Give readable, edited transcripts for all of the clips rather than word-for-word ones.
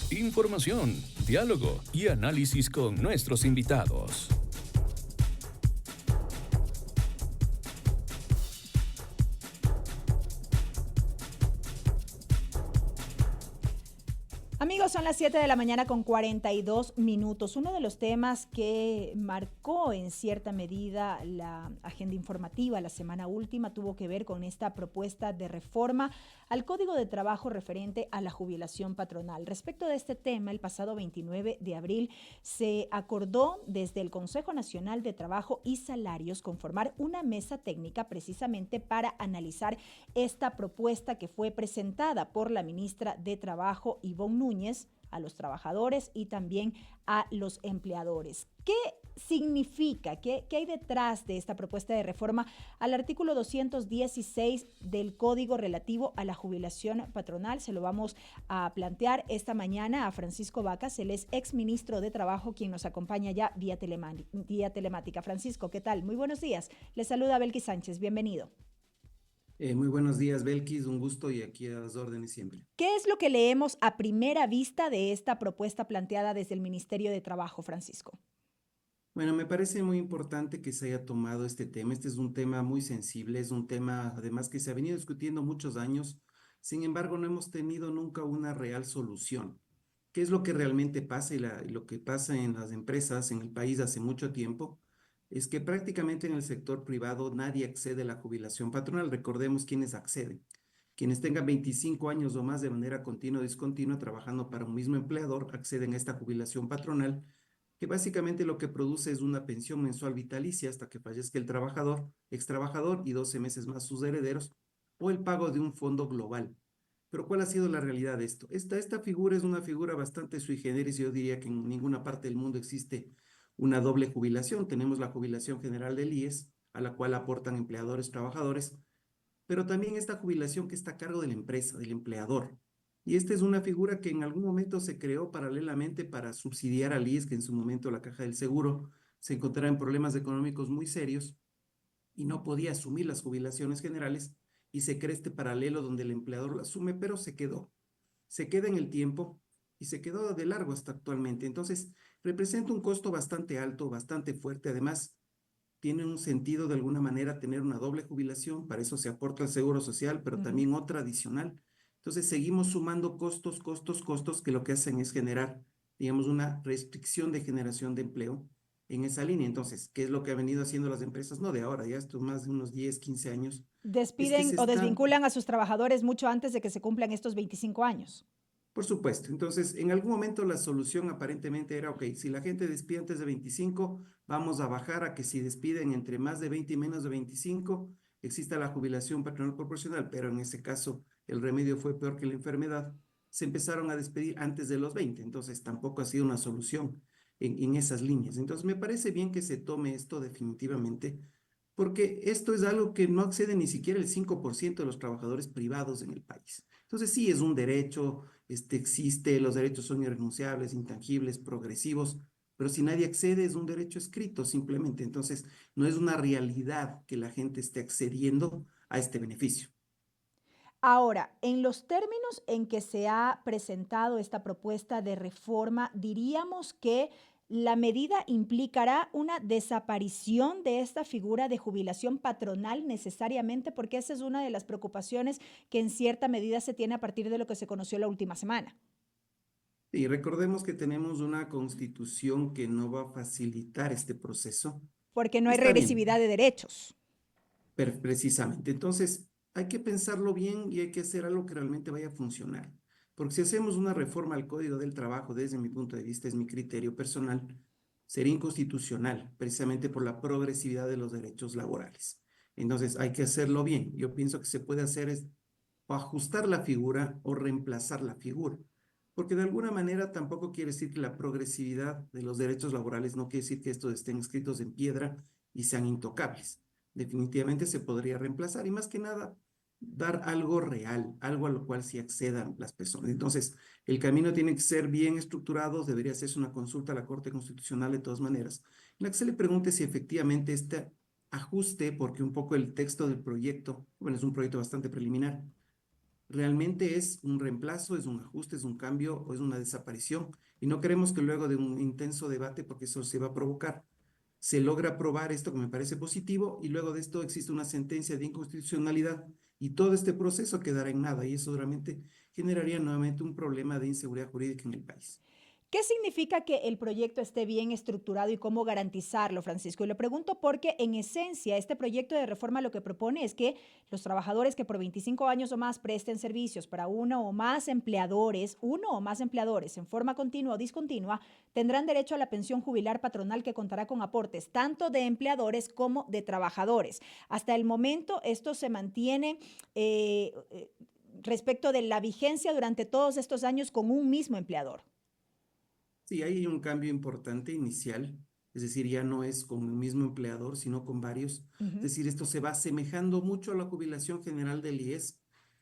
Información, diálogo y análisis con nuestros invitados. Amigos, son las 7 de la mañana con 42 minutos. Uno de los temas que marcó en cierta medida la agenda informativa la semana última tuvo que ver con esta propuesta de reforma al Código de Trabajo referente a la jubilación patronal. Respecto de este tema, el pasado 29 de abril se acordó desde el Consejo Nacional de Trabajo y Salarios conformar una mesa técnica precisamente para analizar esta propuesta que fue presentada por la ministra de Trabajo, Ivonne Núñez, a los trabajadores y también a los empleadores. ¿Qué significa? ¿Qué hay detrás de esta propuesta de reforma al artículo 216 del Código relativo a la jubilación patronal? Se lo vamos a plantear esta mañana a Francisco Vacas, él es exministro de Trabajo, quien nos acompaña ya vía telemática. Francisco, ¿qué tal? Muy buenos días. Le saluda Belkis Sánchez, bienvenido. Muy buenos días, Belkis, un gusto y aquí a las órdenes siempre. ¿Qué es lo que leemos a primera vista de esta propuesta planteada desde el Ministerio de Trabajo, Francisco? Bueno, me parece muy importante que se haya tomado este tema. Este es un tema muy sensible, es un tema además que se ha venido discutiendo muchos años. Sin embargo, no hemos tenido nunca una real solución. ¿Qué es lo que realmente pasa y lo que pasa en las empresas en el país hace mucho tiempo? Es que prácticamente en el sector privado nadie accede a la jubilación patronal. Recordemos quiénes acceden. Quienes tengan 25 años o más de manera continua o discontinua trabajando para un mismo empleador acceden a esta jubilación patronal, que básicamente lo que produce es una pensión mensual vitalicia hasta que fallezca el trabajador, ex trabajador y 12 meses más sus herederos, o el pago de un fondo global. Pero ¿cuál ha sido la realidad de esto? Esta figura es una figura bastante sui generis. Yo diría que en ninguna parte del mundo existe una doble jubilación. Tenemos la jubilación general del IES, a la cual aportan empleadores, trabajadores, pero también esta jubilación que está a cargo de la empresa, del empleador. Y esta es una figura que en algún momento se creó paralelamente para subsidiar al IES, que en su momento la Caja del Seguro se encontraba en problemas económicos muy serios y no podía asumir las jubilaciones generales, y se crea este paralelo donde el empleador lo asume, pero se queda en el tiempo y se quedó de largo hasta actualmente. Entonces, representa un costo bastante alto, bastante fuerte. Además, tiene un sentido de alguna manera tener una doble jubilación, para eso se aporta el seguro social, pero también otra adicional. Entonces seguimos sumando costos, costos, costos, que lo que hacen es generar, digamos, una restricción de generación de empleo en esa línea. Entonces, ¿qué es lo que han venido haciendo las empresas? No de ahora, ya esto más de unos 10, 15 años, es que Despiden se o está. desvinculan a sus trabajadores mucho antes de que se cumplan estos 25 años. Por supuesto. Entonces, en algún momento la solución aparentemente era, ok, si la gente despide antes de 25, vamos a bajar a que si despiden entre más de 20 y menos de 25, exista la jubilación patronal proporcional, pero en ese caso el remedio fue peor que la enfermedad. Se empezaron a despedir antes de los 20, entonces tampoco ha sido una solución en esas líneas. Entonces, me parece bien que se tome esto definitivamente, porque esto es algo que no accede ni siquiera el 5% de los trabajadores privados en el país. Entonces, sí, es un derecho, existe, los derechos son irrenunciables, intangibles, progresivos, pero si nadie accede es un derecho escrito simplemente. Entonces, no es una realidad que la gente esté accediendo a este beneficio. Ahora, en los términos en que se ha presentado esta propuesta de reforma, diríamos que la medida implicará una desaparición de esta figura de jubilación patronal necesariamente, porque esa es una de las preocupaciones que en cierta medida se tiene a partir de lo que se conoció la última semana. Y recordemos que tenemos una constitución que no va a facilitar este proceso. Porque no hay Está bien, regresividad de derechos. precisamente. Entonces, hay que pensarlo bien y hay que hacer algo que realmente vaya a funcionar. Porque si hacemos una reforma al Código del Trabajo, desde mi punto de vista, es mi criterio personal, sería inconstitucional, precisamente por la progresividad de los derechos laborales. Entonces, hay que hacerlo bien. Yo pienso que se puede hacer es o ajustar la figura o reemplazar la figura. Porque de alguna manera tampoco quiere decir que la progresividad de los derechos laborales no quiere decir que estos estén escritos en piedra y sean intocables. Definitivamente se podría reemplazar y más que nada dar algo real, algo a lo cual sí accedan las personas. Entonces, el camino tiene que ser bien estructurado, debería hacerse una consulta a la Corte Constitucional de todas maneras, en la que se le pregunte si efectivamente este ajuste, porque un poco el texto del proyecto, bueno, es un proyecto bastante preliminar, realmente es un reemplazo, es un ajuste, es un cambio o es una desaparición. Y no queremos que luego de un intenso debate, porque eso se va a provocar, se logra aprobar esto que me parece positivo y luego de esto existe una sentencia de inconstitucionalidad y todo este proceso quedará en nada y eso realmente generaría nuevamente un problema de inseguridad jurídica en el país. ¿Qué significa que el proyecto esté bien estructurado y cómo garantizarlo, Francisco? Y lo pregunto porque, en esencia, este proyecto de reforma lo que propone es que los trabajadores que por 25 años o más presten servicios para uno o más empleadores en forma continua o discontinua, tendrán derecho a la pensión jubilar patronal que contará con aportes tanto de empleadores como de trabajadores. Hasta el momento, esto se mantiene respecto de la vigencia durante todos estos años con un mismo empleador. Sí, hay un cambio importante inicial, es decir, ya no es con el mismo empleador, sino con varios. Es Ujú. decir, esto se va asemejando mucho a la jubilación general del IES.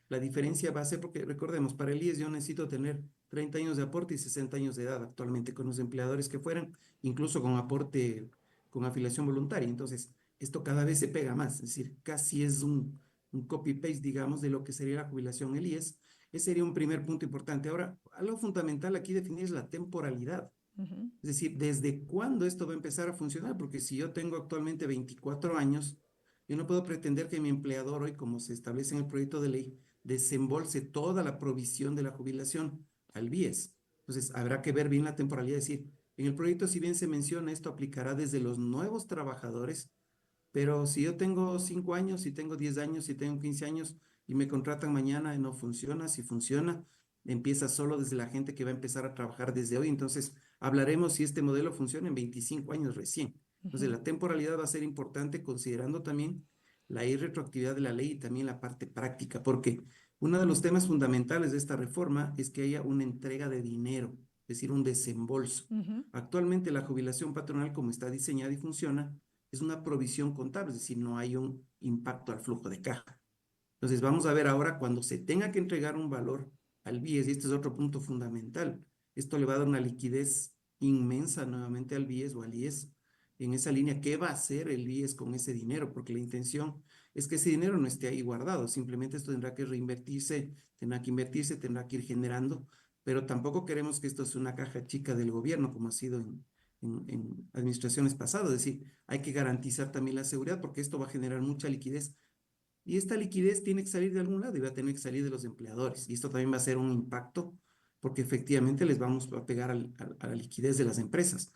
La diferencia va a ser porque, recordemos, para el IES yo necesito tener 30 años de aporte y 60 años de edad actualmente con los empleadores que fueran, incluso con aporte, con afiliación voluntaria. Entonces, esto cada vez se pega más, es decir, casi es un copy-paste, digamos, de lo que sería la jubilación el IES. Ese sería un primer punto importante. Ahora, algo fundamental aquí definir es la temporalidad. Ujú. Es decir, ¿desde cuándo esto va a empezar a funcionar? Porque si yo tengo actualmente 24 años, yo no puedo pretender que mi empleador hoy, como se establece en el proyecto de ley, desembolse toda la provisión de la jubilación al BIES. Entonces, habrá que ver bien la temporalidad. Es decir, en el proyecto, si bien se menciona, esto aplicará desde los nuevos trabajadores, pero si yo tengo 5 años, si tengo 10 años, si tengo 15 años y me contratan mañana y no funciona, si funciona, empieza solo desde la gente que va a empezar a trabajar desde hoy. Entonces, hablaremos si este modelo funciona en 25 años recién. Entonces, Ujú. la temporalidad va a ser importante considerando también la irretroactividad de la ley y también la parte práctica, porque uno de los temas fundamentales de esta reforma es que haya una entrega de dinero, es decir, un desembolso. Ujú. Actualmente la jubilación patronal, como está diseñada y funciona, es una provisión contable, es decir, no hay un impacto al flujo de caja. Entonces, vamos a ver ahora cuando se tenga que entregar un valor al BIES, y este es otro punto fundamental, esto le va a dar una liquidez inmensa nuevamente al BIES o al IES. En esa línea, ¿qué va a hacer el BIES con ese dinero? Porque la intención es que ese dinero no esté ahí guardado, simplemente esto tendrá que reinvertirse, tendrá que ir generando, pero tampoco queremos que esto sea una caja chica del gobierno, como ha sido en administraciones pasadas, es decir, hay que garantizar también la seguridad porque esto va a generar mucha liquidez y esta liquidez tiene que salir de algún lado y va a tener que salir de los empleadores. Y esto también va a ser un impacto porque efectivamente les vamos a pegar a la liquidez de las empresas.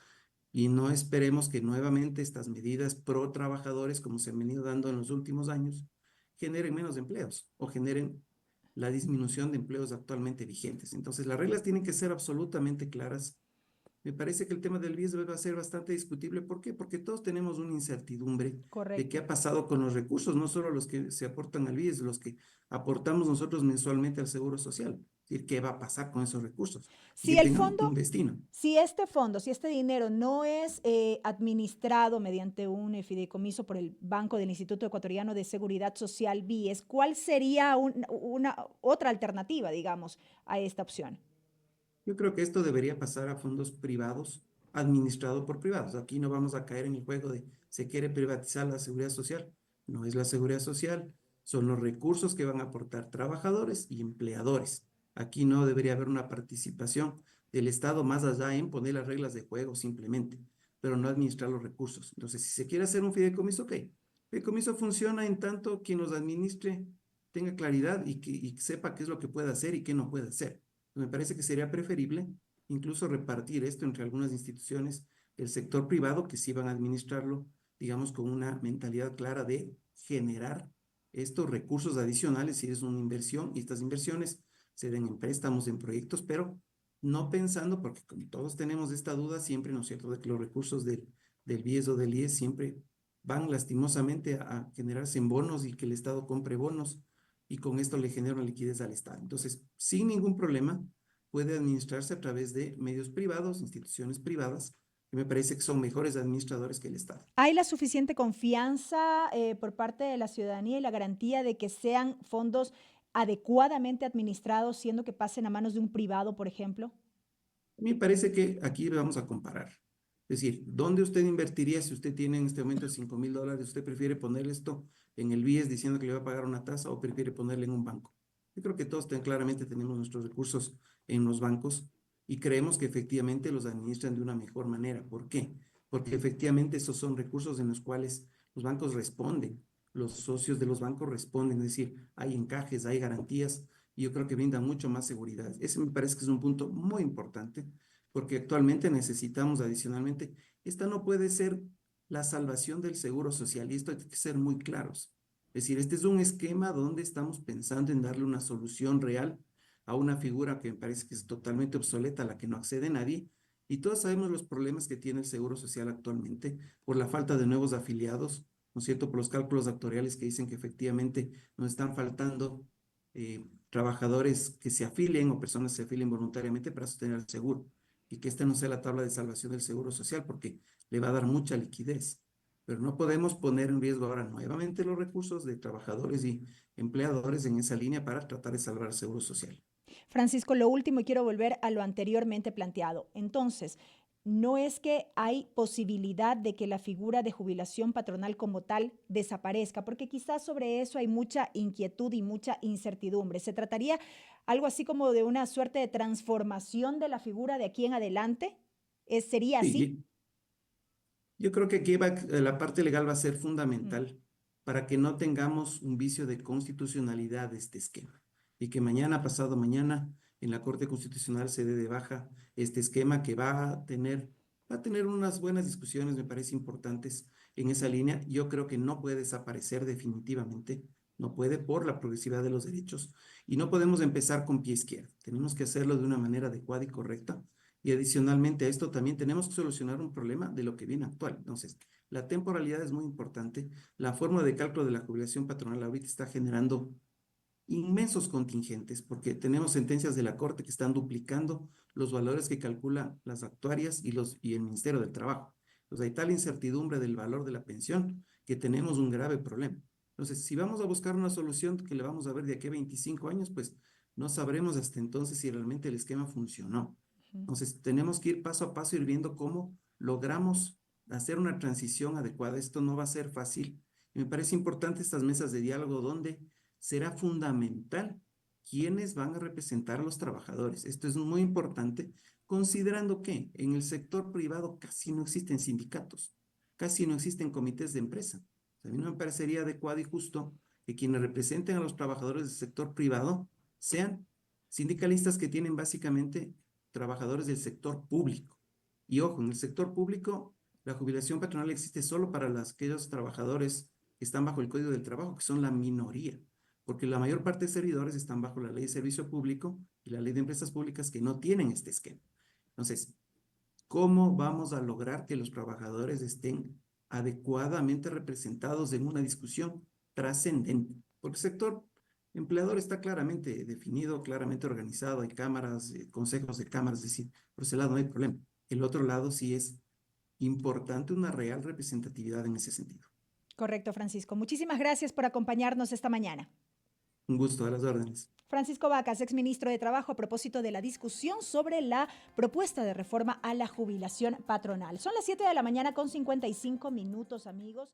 Y no esperemos que nuevamente estas medidas pro trabajadores, como se han venido dando en los últimos años, generen menos empleos o generen la disminución de empleos actualmente vigentes. Entonces, las reglas tienen que ser absolutamente claras. Me parece que el tema del BIES va a ser bastante discutible. ¿Por qué? Porque todos tenemos una incertidumbre de qué Correcto. ha pasado con los recursos, no solo los que se aportan al BIES, los que aportamos nosotros mensualmente al Seguro Social. Es decir, ¿qué va a pasar con esos recursos? Y Si que el tengan un fondo, destino. si este dinero no es administrado mediante un fideicomiso por el Banco del Instituto Ecuatoriano de Seguridad Social, BIES, ¿cuál sería una otra alternativa, digamos, a esta opción? Yo creo que esto debería pasar a fondos privados, administrado por privados. Aquí no vamos a caer en el juego de se quiere privatizar la seguridad social. No es la seguridad social, son los recursos que van a aportar trabajadores y empleadores. Aquí no debería haber una participación del Estado más allá en poner las reglas de juego simplemente, pero no administrar los recursos. Entonces, si se quiere hacer un fideicomiso, ok. El fideicomiso funciona en tanto quien los administre tenga claridad y sepa qué es lo que puede hacer y qué no puede hacer. Me parece que sería preferible incluso repartir esto entre algunas instituciones del sector privado que sí van a administrarlo, digamos, con una mentalidad clara de generar estos recursos adicionales si es una inversión y estas inversiones se den en préstamos, en proyectos, pero no pensando, porque como todos tenemos esta duda siempre, ¿no es cierto?, de que los recursos del BIES o del IES siempre van lastimosamente a generarse en bonos y que el Estado compre bonos y con esto le genera una liquidez al Estado. Entonces, sin ningún problema, puede administrarse a través de medios privados, instituciones privadas, que me parece que son mejores administradores que el Estado. ¿Hay la suficiente confianza por parte de la ciudadanía y la garantía de que sean fondos adecuadamente administrados, siendo que pasen a manos de un privado, por ejemplo? Me parece que aquí vamos a comparar. Es decir, ¿dónde usted invertiría si usted tiene en este momento $5,000? ¿Usted prefiere poner esto en el BIES diciendo que le va a pagar una tasa o prefiere ponerle en un banco? Yo creo que todos claramente tenemos nuestros recursos en los bancos y creemos que efectivamente los administran de una mejor manera. ¿Por qué? Porque efectivamente esos son recursos en los cuales los bancos responden, los socios de los bancos responden, es decir, hay encajes, hay garantías y yo creo que brindan mucho más seguridad. Ese me parece que es un punto muy importante porque actualmente necesitamos adicionalmente, esta no puede ser la salvación del seguro social y esto hay que ser muy claros. Es decir, este es un esquema donde estamos pensando en darle una solución real a una figura que me parece que es totalmente obsoleta, a la que no accede nadie. Y todos sabemos los problemas que tiene el Seguro Social actualmente por la falta de nuevos afiliados, ¿no es cierto? Por los cálculos actuariales que dicen que efectivamente nos están faltando trabajadores que se afilien o personas que se afilien voluntariamente para sostener el seguro. Y que esta no sea la tabla de salvación del Seguro Social porque le va a dar mucha liquidez. Pero no podemos poner en riesgo ahora nuevamente los recursos de trabajadores y empleadores en esa línea para tratar de salvar el seguro social. Francisco, lo último, y quiero volver a lo anteriormente planteado. Entonces, no es que hay posibilidad de que la figura de jubilación patronal como tal desaparezca, porque quizás sobre eso hay mucha inquietud y mucha incertidumbre. ¿Se trataría algo así como de una suerte de transformación de la figura de aquí en adelante? ¿Sería así? Sí, yo creo que aquí la parte legal va a ser Ujú. fundamental para que no tengamos un vicio de constitucionalidad de este esquema y que mañana, pasado mañana, en la Corte Constitucional se dé de baja este esquema que va a tener unas buenas discusiones, me parece importantes en esa línea. Yo creo que no puede desaparecer definitivamente, no puede por la progresividad de los derechos y no podemos empezar con pie izquierdo. Tenemos que hacerlo de una manera adecuada y correcta y adicionalmente a esto también tenemos que solucionar un problema de lo que viene actual. Entonces, la temporalidad es muy importante. La forma de cálculo de la jubilación patronal ahorita está generando inmensos contingentes porque tenemos sentencias de la Corte que están duplicando los valores que calculan las actuarias y el Ministerio del Trabajo. Entonces, hay tal incertidumbre del valor de la pensión que tenemos un grave problema. Entonces, si vamos a buscar una solución que le vamos a ver de aquí a 25 años, pues no sabremos hasta entonces si realmente el esquema funcionó. Ujú. Entonces, tenemos que ir paso a paso, ir viendo cómo logramos hacer una transición adecuada. Esto no va a ser fácil. Y me parece importante estas mesas de diálogo donde será fundamental quiénes van a representar a los trabajadores. Esto es muy importante, considerando que en el sector privado casi no existen sindicatos, casi no existen comités de empresa. A mí no me parecería adecuado y justo que quienes representen a los trabajadores del sector privado sean sindicalistas que tienen básicamente trabajadores del sector público. Y ojo, en el sector público la jubilación patronal existe solo para aquellos trabajadores que están bajo el Código del Trabajo, que son la minoría, porque la mayor parte de servidores están bajo la Ley de Servicio Público y la Ley de Empresas Públicas que no tienen este esquema. Entonces, ¿cómo vamos a lograr que los trabajadores estén adecuadamente representados en una discusión trascendente? Porque el sector empleador está claramente definido, claramente organizado, hay cámaras, consejos de cámaras, es decir, por ese lado no hay problema. El otro lado sí es importante una real representatividad en ese sentido. Correcto, Francisco. Muchísimas gracias por acompañarnos esta mañana. Un gusto, a las órdenes. Francisco Vacas, exministro de Trabajo, a propósito de la discusión sobre la propuesta de reforma a la jubilación patronal. Son las 7 de la mañana con 55 minutos, amigos.